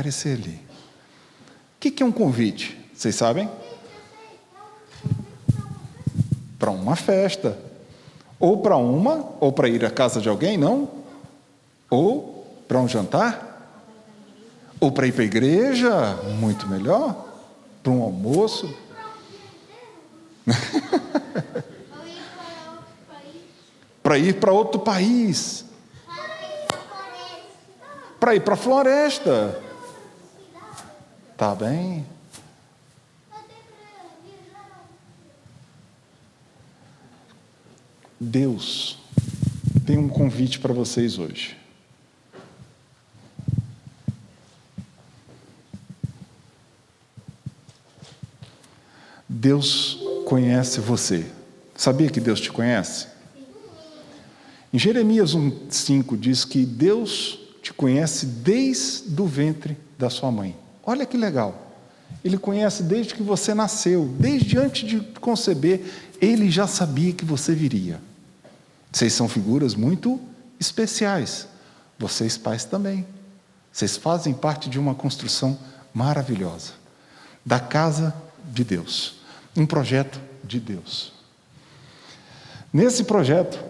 aparecer ali. O que é um convite? Vocês sabem? Para uma festa. Ou para ir à casa de alguém, não? Ou para um jantar? Ou para ir para a igreja? Muito melhor. Para um almoço? Para ir para outro país. Para ir para a floresta. Tá bem? Deus tem um convite para vocês hoje. Deus conhece você. Sabia que Deus te conhece? Em Jeremias 1:5 diz que Deus te conhece desde o ventre da sua mãe. Olha que legal. Ele conhece desde que você nasceu, desde antes de conceber, Ele já sabia que você viria. Vocês são figuras muito especiais. Vocês pais também. Vocês fazem parte de uma construção maravilhosa. Da casa de Deus. Um projeto de Deus. Nesse projeto,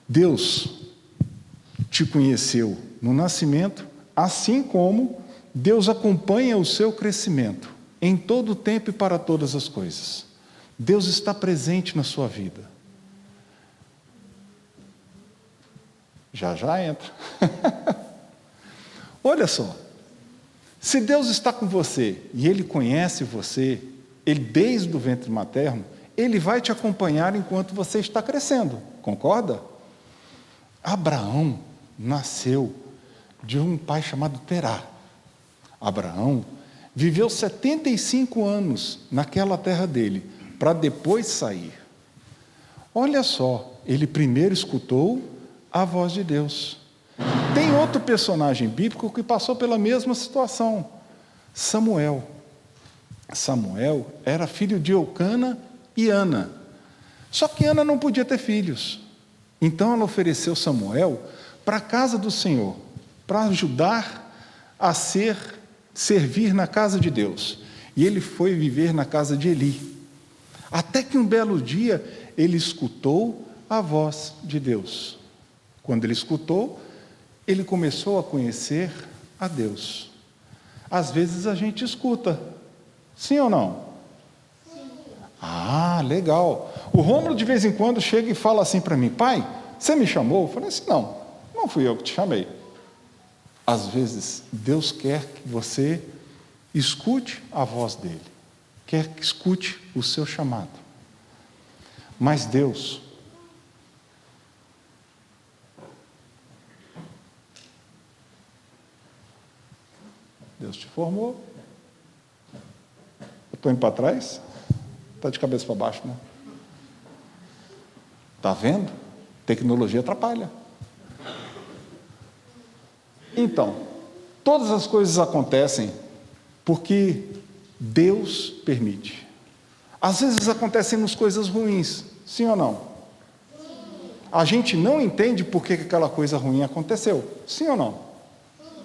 Deus te conheceu no nascimento, assim como Deus acompanha o seu crescimento em todo o tempo e para todas as coisas. Deus está presente na sua vida. Já entra. Olha só. Se Deus está com você e Ele conhece você, Ele desde o ventre materno, Ele vai te acompanhar enquanto você está crescendo. Concorda? Abraão nasceu de um pai chamado Terá. Abraão viveu 75 anos naquela terra dele, para depois sair. Olha só, ele primeiro escutou a voz de Deus. Tem outro personagem bíblico que passou pela mesma situação, Samuel. Samuel era filho de Eucana e Ana. Só que Ana não podia ter filhos. Então ela ofereceu Samuel para a casa do Senhor, para ajudar a servir na casa de Deus. E ele foi viver na casa de Eli. Até que um belo dia ele escutou a voz de Deus. Quando ele escutou, ele começou a conhecer a Deus. Às vezes a gente escuta, sim ou não? Sim. Ah, legal. O Rômulo de vez em quando chega e fala assim para mim: pai, você me chamou? Eu falei assim: não fui eu que te chamei. Às vezes Deus quer que você escute a voz dele, quer que escute o seu chamado. Mas Deus te formou. Eu estou indo para trás? Está de cabeça para baixo, né? Está vendo? Tecnologia atrapalha. Então, todas as coisas acontecem porque Deus permite. Às vezes acontecem coisas ruins, sim ou não? Sim. A gente não entende por que aquela coisa ruim aconteceu, sim ou não? Sim.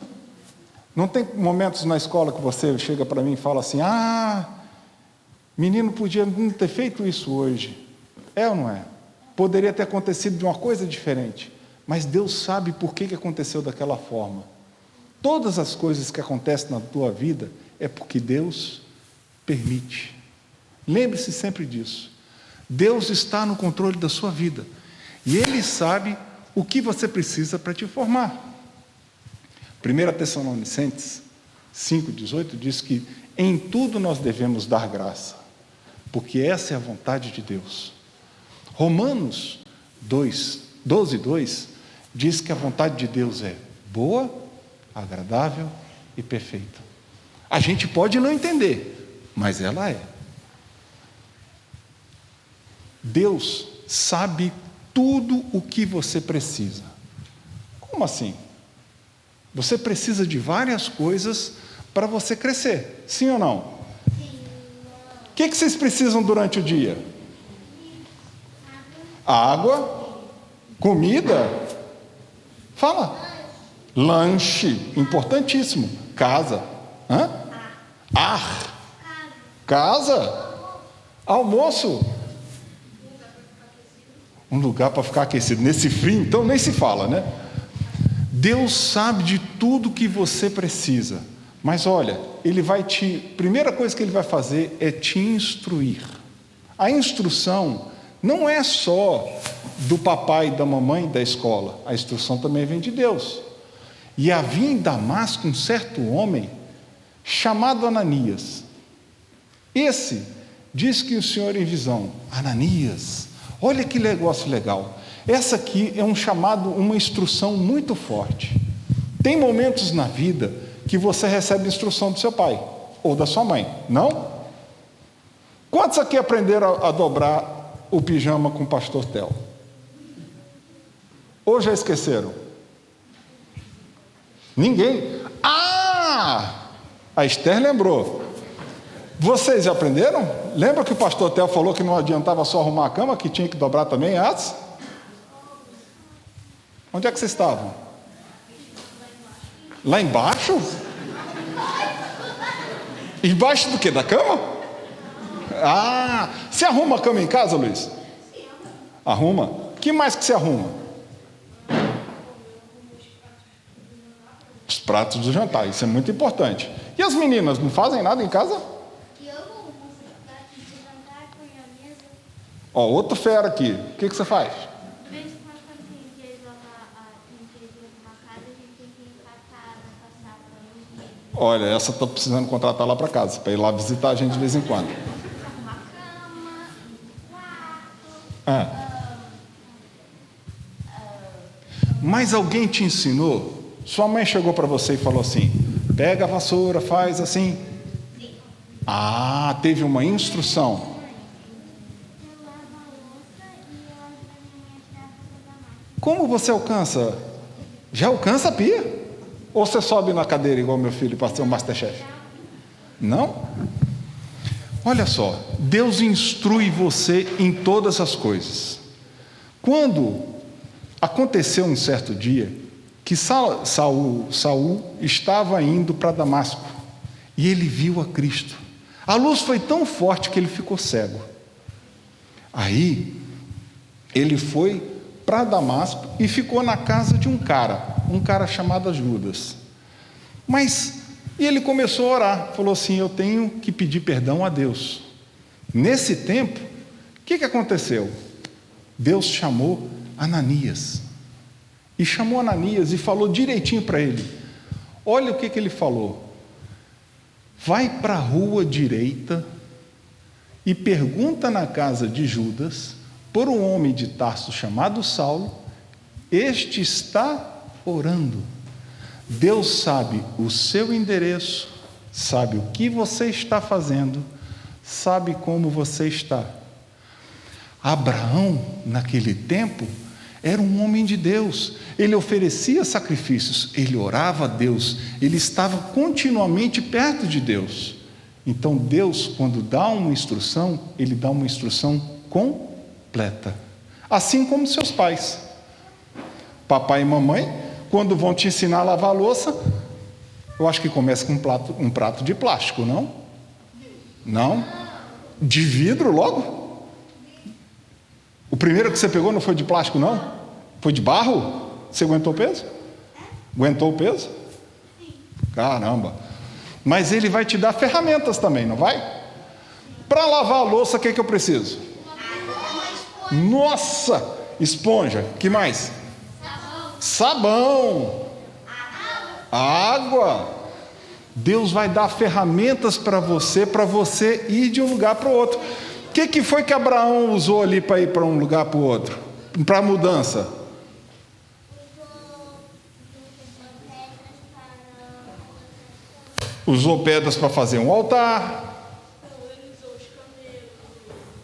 Não tem momentos na escola que você chega para mim e fala assim: menino podia não ter feito isso hoje. É ou não é? Poderia ter acontecido de uma coisa diferente. Mas Deus sabe por que aconteceu daquela forma. Todas as coisas que acontecem na tua vida é porque Deus permite. Lembre-se sempre disso. Deus está no controle da sua vida. E Ele sabe o que você precisa para te formar. 1 Tessalonicenses 5,18 diz que em tudo nós devemos dar graça, porque essa é a vontade de Deus. Romanos 12:2 diz que a vontade de Deus é boa, agradável e perfeita. A gente pode não entender, mas ela é. Deus sabe tudo o que você precisa. Como assim? Você precisa de várias coisas para você crescer, sim ou não? O que vocês precisam durante o dia? Água, comida. Fala. Lanche, importantíssimo. Casa. Hã? Ar. Casa. Almoço. Um lugar para ficar aquecido. Nesse frio, então, nem se fala, né? Deus sabe de tudo que você precisa. Mas olha, Ele vai primeira coisa que Ele vai fazer é te instruir. A instrução não é só do papai e da mamãe da escola. A instrução também vem de Deus. E havia em Damasco um certo homem chamado Ananias. Esse diz que o Senhor em visão: Ananias, olha que negócio legal. Essa aqui é um chamado, uma instrução muito forte. Tem momentos na vida que você recebe instrução do seu pai ou da sua mãe, não? Quantos aqui aprenderam a dobrar o pijama com o pastor Tel? Ou já esqueceram? Ninguém? Ah! A Esther lembrou. Vocês já aprenderam? Lembra que o pastor Tel falou que não adiantava só arrumar a cama, que tinha que dobrar também as? Onde é que vocês estavam? Lá embaixo? Embaixo do quê? Da cama? Ah! Você arruma a cama em casa, Luiz? Arruma? O que mais que você arruma? Os pratos do jantar, isso é muito importante. E as meninas não fazem nada em casa? Ó, outro fera aqui. O que você faz? Olha, essa estou precisando contratar lá para casa, para ir lá visitar a gente de vez em quando. Mas alguém te ensinou? Sua mãe chegou para você e falou assim: pega a vassoura, faz assim. Ah, teve uma instrução. Como você alcança? Já alcança a pia? Ou você sobe na cadeira igual meu filho para ser um Masterchef? Não? Olha só, Deus instrui você em todas as coisas. Quando aconteceu um certo dia que Saul estava indo para Damasco e ele viu a Cristo. A luz foi tão forte que ele ficou cego. Aí ele foi para Damasco e ficou na casa de um cara chamado Judas. E ele começou a orar, falou assim: eu tenho que pedir perdão a Deus. Nesse tempo, o que aconteceu? Deus chamou Ananias. E chamou Ananias e falou direitinho para ele. Olha o que ele falou: vai para a rua direita e pergunta na casa de Judas por um homem de Tarso chamado Saulo. Este está orando. Deus sabe o seu endereço, sabe o que você está fazendo, sabe como você está. Abraão, naquele tempo, era um homem de Deus. Ele oferecia sacrifícios, ele orava a Deus, ele estava continuamente perto de Deus. Então Deus, quando dá uma instrução, ele dá uma instrução completa. Assim como seus pais. Papai e mamãe, quando vão te ensinar a lavar a louça, eu acho que começa com um prato de plástico, não? Não? De vidro logo? O primeiro que você pegou não foi de plástico, não? Foi de barro? Você aguentou o peso? Aguentou o peso? Caramba! Mas ele vai te dar ferramentas também, não vai? Para lavar a louça, o que eu preciso? Nossa! Esponja. Que mais? Sabão. Água. Deus vai dar ferramentas para você ir de um lugar para o outro. O que foi que Abraão usou ali para ir para um lugar para o outro? Para mudança? Usou pedras para fazer um altar.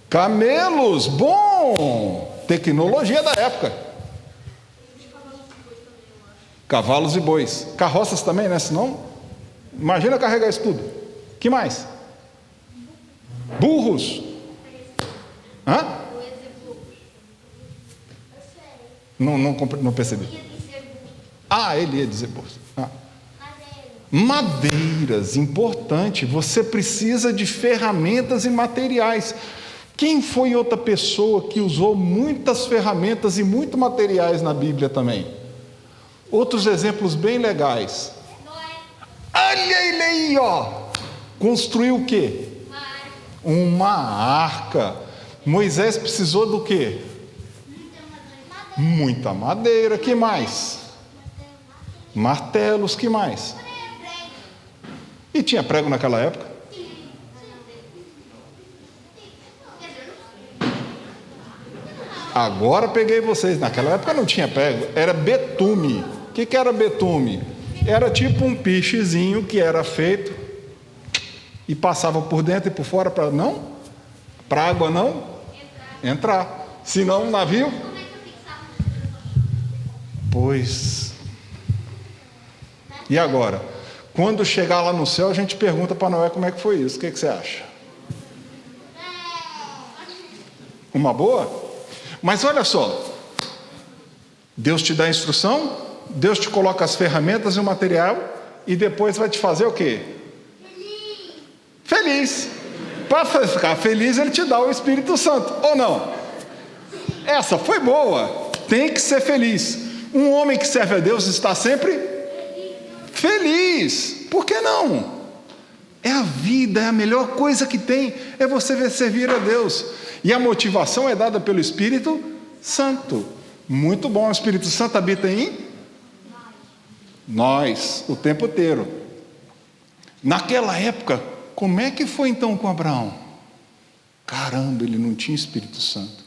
Camelos, bom! Tecnologia da época. Cavalos e bois. Carroças também, né? Senão, imagina carregar isso tudo. Que mais? Burros. Hã? Não percebi. Ele ia dizer bolsa. Madeiras, importante. Você precisa de ferramentas e materiais. Quem foi outra pessoa que usou muitas ferramentas e muito materiais na Bíblia também? Outros exemplos bem legais. Olha ele aí, ó. Construiu o quê? Uma arca. Moisés precisou do quê? Muita madeira. Que mais? Martelos. Que mais? E tinha prego naquela época? Agora peguei vocês. Naquela época não tinha prego, era betume. O que era betume? Era tipo um pichezinho que era feito e passava por dentro e por fora para a água não entrar. Senão o navio. Pois. E agora? Quando chegar lá no céu, a gente pergunta para Noé como é que foi isso. O que você acha? Uma boa? Mas olha só. Deus te dá a instrução, Deus te coloca as ferramentas e o material, e depois vai te fazer o quê? Feliz. Para ficar feliz, Ele te dá o Espírito Santo, ou não? Essa foi boa. Tem que ser feliz. Um homem que serve a Deus está sempre feliz. Por que não? É a vida, é a melhor coisa que tem, é você servir a Deus. E a motivação é dada pelo Espírito Santo. Muito bom, o Espírito Santo habita em nós, o tempo inteiro. Naquela época, como é que foi então com Abraão? Caramba, ele não tinha Espírito Santo.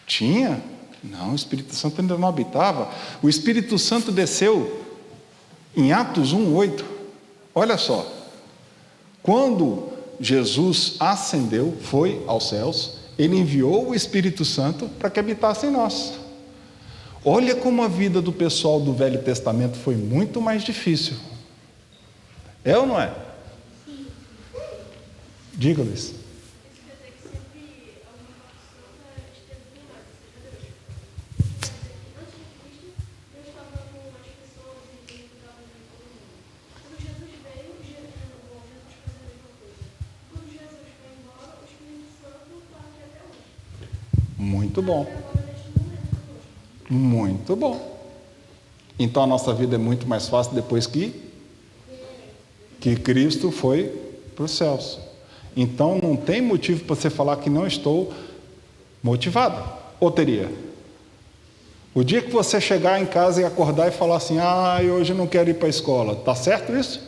Tinha? Não, o Espírito Santo ainda não habitava. O Espírito Santo desceu em Atos 1:8. Olha só. Quando Jesus ascendeu, foi aos céus, Ele enviou o Espírito Santo para que habitasse em nós. Olha como a vida do pessoal do Velho Testamento foi muito mais difícil. É ou não é? Sim. Diga, Luiz. Muito bom. Muito bom. Então a nossa vida é muito mais fácil depois que Cristo foi para os céus. Então não tem motivo para você falar que não estou motivado. Ou teria? O dia que você chegar em casa e acordar e falar assim, hoje eu não quero ir para a escola, está certo isso?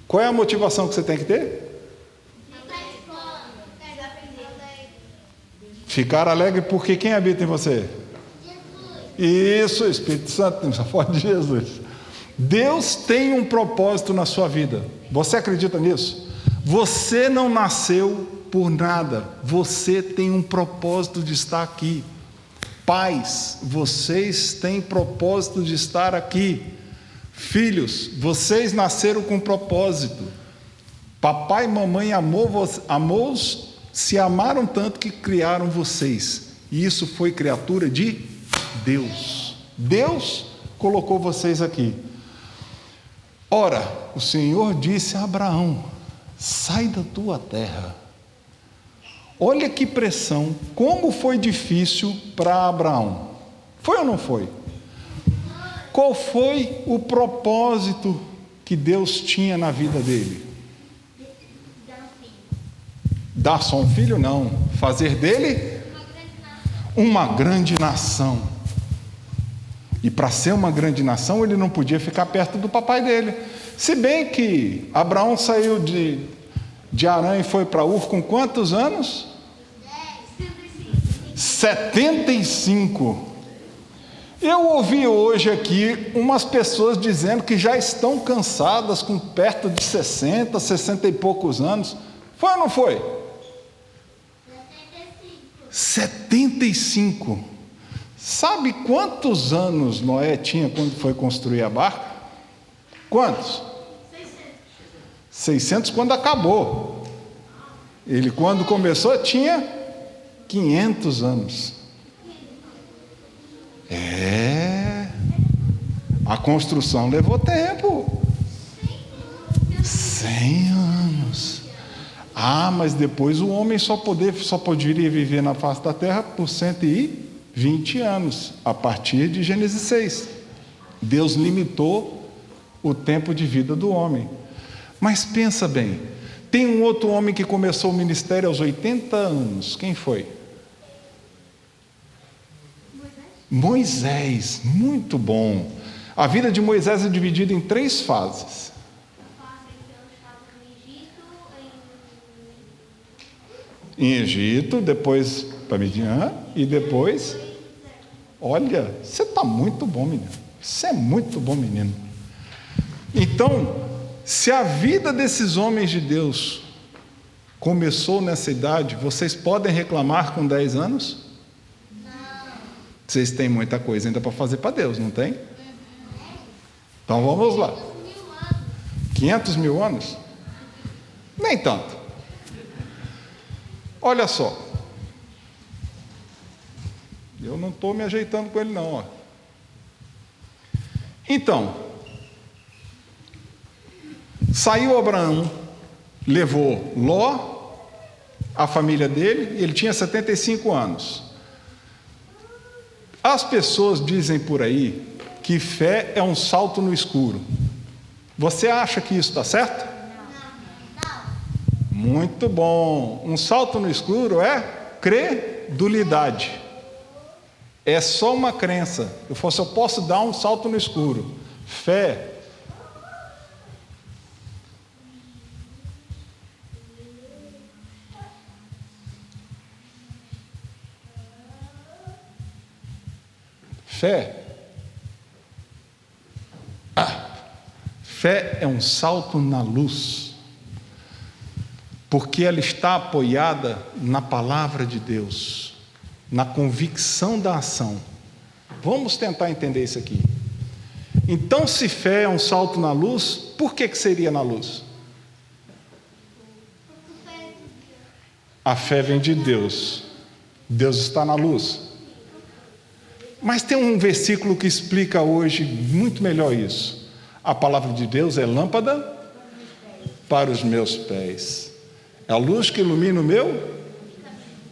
Qual é a motivação que você tem que ter? Ficar alegre porque quem habita em você? Jesus. Isso, Espírito Santo, só pode de Jesus. Deus tem um propósito na sua vida. Você acredita nisso? Você não nasceu por nada. Você tem um propósito de estar aqui. Pais, vocês têm propósito de estar aqui. Filhos, vocês nasceram com propósito. Papai e mamãe amou-os, se amaram tanto que criaram vocês. E isso foi criatura de Deus. Deus colocou vocês aqui. Ora, o Senhor disse a Abraão, sai da tua terra. Olha que pressão, como foi difícil para Abraão. Foi ou não foi? Qual foi o propósito que Deus tinha na vida dele? Dar só um filho? Não. Fazer dele uma grande nação. E para ser uma grande nação, ele não podia ficar perto do papai dele. Se bem que Abraão saiu de Harã e foi para Ur com quantos anos? 75. Eu ouvi hoje aqui umas pessoas dizendo que já estão cansadas com perto de 60, 60 e poucos anos. Foi ou não foi? 75. Sabe quantos anos Noé tinha quando foi construir a barca? Quantos? 600 quando acabou. Ele quando começou tinha 500 anos. A construção levou tempo. 100 anos. Mas depois o homem só poderia viver na face da terra por 120 anos, a partir de Gênesis 6. Deus limitou o tempo de vida do homem. Mas pensa bem, tem um outro homem que começou o ministério aos 80 anos. Quem foi? Moisés. Muito bom. A vida de Moisés é dividida em 3 fases. Em Egito, depois para Midian e depois... Olha, você está muito bom, menino. Você é muito bom, menino. Então, se a vida desses homens de Deus começou nessa idade, vocês podem reclamar com 10 anos? Não. Vocês têm muita coisa ainda para fazer para Deus, não tem? Então vamos lá. 500 mil anos? Nem tanto. Olha só. Eu não estou me ajeitando com ele não, ó. Então, saiu Abraão, levou Ló, a família dele, e ele tinha 75 anos. As pessoas dizem por aí que fé é um salto no escuro. Você acha que isso está certo? Não. Muito bom. Um salto no escuro é credulidade. É só uma crença. Eu posso dar um salto no escuro. Fé. Fé. Fé é um salto na luz, porque ela está apoiada na palavra de Deus, na convicção da ação. Vamos tentar entender isso aqui. Então, se fé é um salto na luz, por que seria na luz? A fé vem de Deus. Deus está na luz. Mas tem um versículo que explica hoje muito melhor isso. A palavra de Deus é lâmpada para os meus pés. É a luz que ilumina o meu?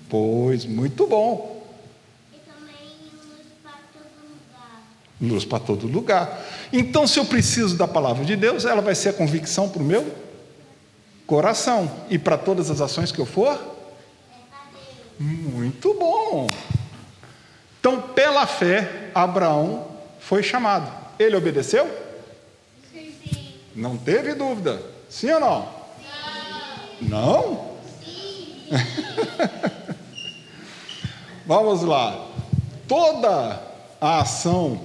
Pois, muito bom. E também luz para todo lugar. Luz para todo lugar. Então, se eu preciso da palavra de Deus, ela vai ser a convicção para o meu coração. E para todas as ações que eu for? Muito bom. Então, pela fé, Abraão foi chamado. Ele obedeceu? Sim. Não teve dúvida. Sim ou não? Não? Sim. Vamos lá. Toda a ação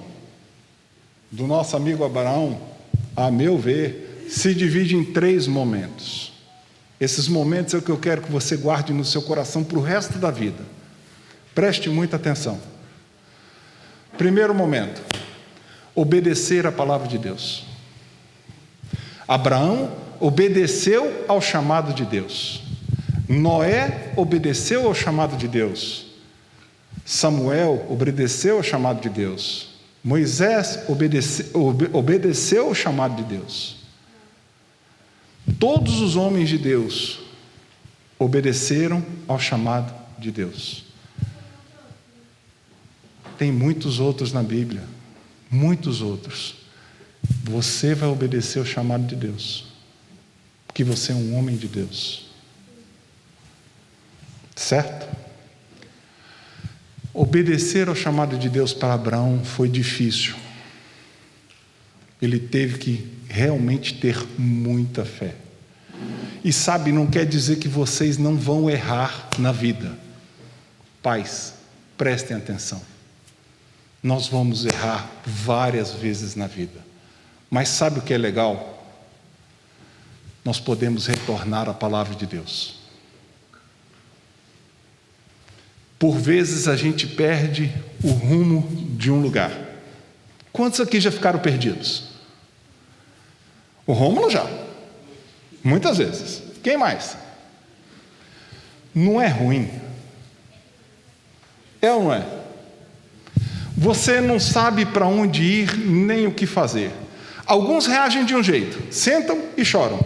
do nosso amigo Abraão, a meu ver, se divide em 3 momentos. Esses momentos é o que eu quero que você guarde no seu coração para o resto da vida. Preste muita atenção. Primeiro momento, obedecer a palavra de Deus. Abraão obedeceu ao chamado de Deus. Noé obedeceu ao chamado de Deus. Samuel obedeceu ao chamado de Deus. Moisés obedeceu ao chamado de Deus. Todos os homens de Deus obedeceram ao chamado de Deus. Tem muitos outros na Bíblia, muitos outros. Você vai obedecer ao chamado de Deus, porque você é um homem de Deus. Certo? Obedecer ao chamado de Deus para Abraão foi difícil. Ele teve que realmente ter muita fé. E sabe, não quer dizer que vocês não vão errar na vida. Pais, prestem atenção. Nós vamos errar várias vezes na vida. Mas sabe o que é legal? Nós podemos retornar à palavra de Deus. Por vezes a gente perde o rumo de um lugar. Quantos aqui já ficaram perdidos? O Rômulo já. Muitas vezes. Quem mais? Não é ruim? É ou não é? Você não sabe para onde ir nem o que fazer. Alguns reagem de um jeito, sentam e choram.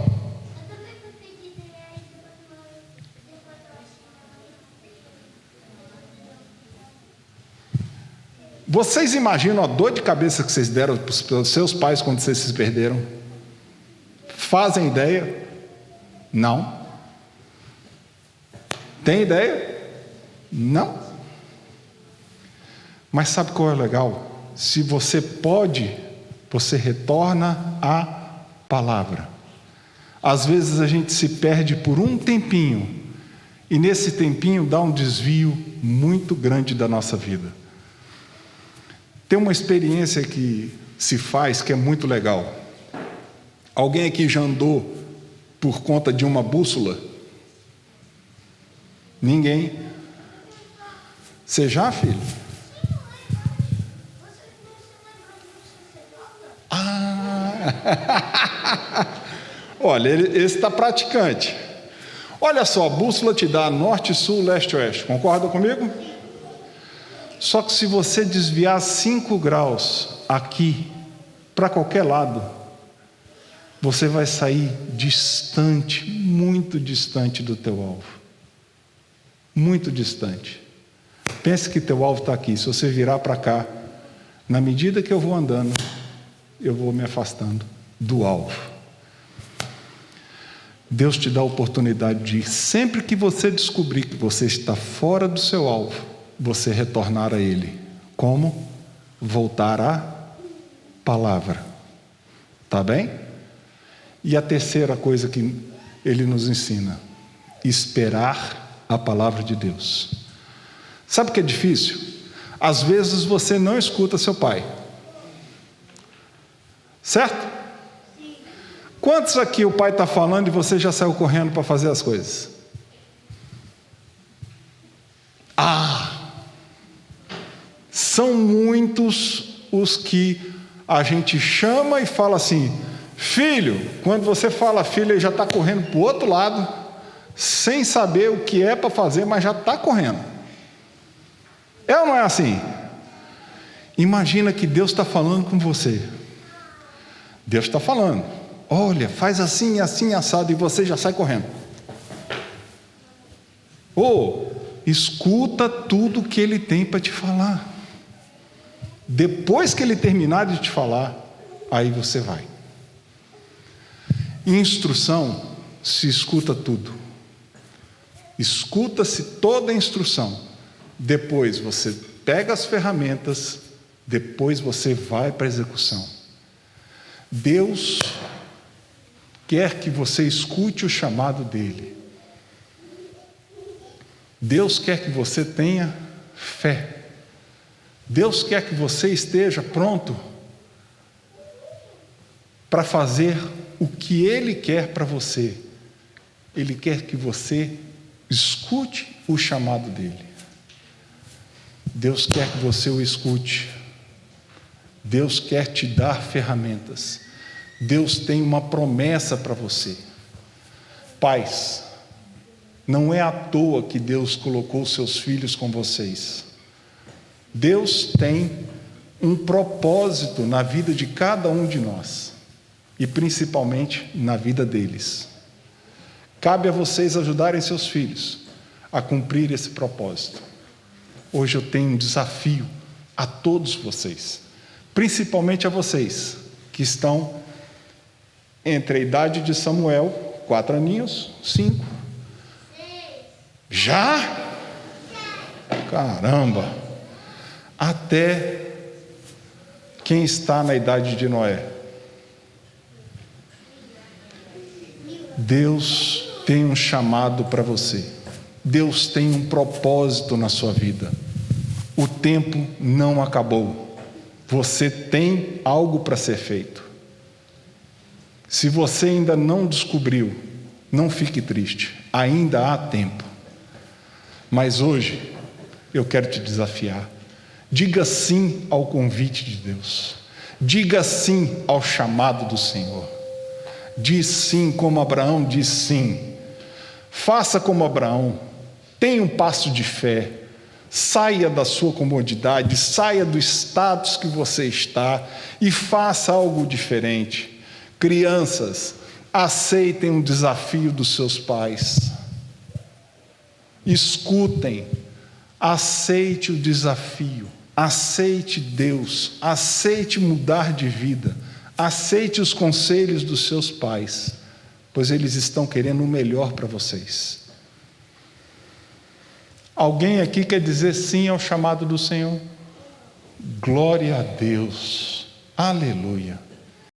Vocês imaginam a dor de cabeça que vocês deram para os seus pais quando vocês se perderam? Fazem ideia? Não. Tem ideia? Não. Mas sabe qual é o legal? Se você pode, você retorna à palavra. Às vezes a gente se perde por um tempinho, e nesse tempinho dá um desvio muito grande da nossa vida. Tem uma experiência que se faz que é muito legal. Alguém aqui já andou por conta de uma bússola? Ninguém? Você já, filho? Olha, esse está praticante. Olha só, a bússola te dá norte, sul, leste, oeste. Concorda comigo? Só que se você desviar 5 graus aqui, para qualquer lado, você vai sair distante, muito distante do teu alvo. Muito distante. Pense que teu alvo está aqui. Se você virar para cá, na medida que eu vou andando, eu vou me afastando do alvo. Deus te dá a oportunidade de, sempre que você descobrir que você está fora do seu alvo, você retornar a Ele. Como? Voltar à palavra. Tá bem? E a terceira coisa que Ele nos ensina: esperar a palavra de Deus. Sabe o que é difícil? Às vezes você não escuta seu pai. Certo? Quantos aqui o pai está falando e você já saiu correndo para fazer as coisas? São muitos os que a gente chama e fala assim: filho. Quando você fala filho, ele já está correndo para o outro lado, sem saber o que é para fazer, mas já está correndo. É ou não é assim? Imagina que Deus está falando com você. Deus está falando: olha, faz assim, assim, assado, e você já sai correndo. Escuta tudo que Ele tem para te falar. Depois que Ele terminar de te falar, aí você vai. Em instrução, se escuta tudo. Escuta-se toda a instrução. Depois você pega as ferramentas, depois você vai para a execução. Deus quer que você escute o chamado dEle. Deus quer que você tenha fé. Deus quer que você esteja pronto para fazer o que Ele quer para você. Ele quer que você escute o chamado dEle. Deus quer que você o escute. Deus quer te dar ferramentas. Deus tem uma promessa para você. Pais, não é à toa que Deus colocou seus filhos com vocês. Deus tem um propósito na vida de cada um de nós, e principalmente na vida deles. Cabe a vocês ajudarem seus filhos a cumprir esse propósito. Hoje eu tenho um desafio a todos vocês, principalmente a vocês que estão entre a idade de Samuel, 4 aninhos, 5. Já? Caramba! Até quem está na idade de Noé. Deus tem um chamado para você. Deus tem um propósito na sua vida. O tempo não acabou. Você tem algo para ser feito. Se você ainda não descobriu, não fique triste. Ainda há tempo. Mas hoje eu quero te desafiar. Diga sim ao convite de Deus. Diga sim ao chamado do Senhor. Diz sim como Abraão diz sim. Faça como Abraão. Tenha um passo de fé. Saia da sua comodidade, saia do status que você está e faça algo diferente. Crianças, aceitem o desafio dos seus pais. Escutem, aceite o desafio, aceite Deus, aceite mudar de vida, aceite os conselhos dos seus pais, pois eles estão querendo o melhor para vocês. Alguém aqui quer dizer sim ao chamado do Senhor? Glória a Deus, aleluia.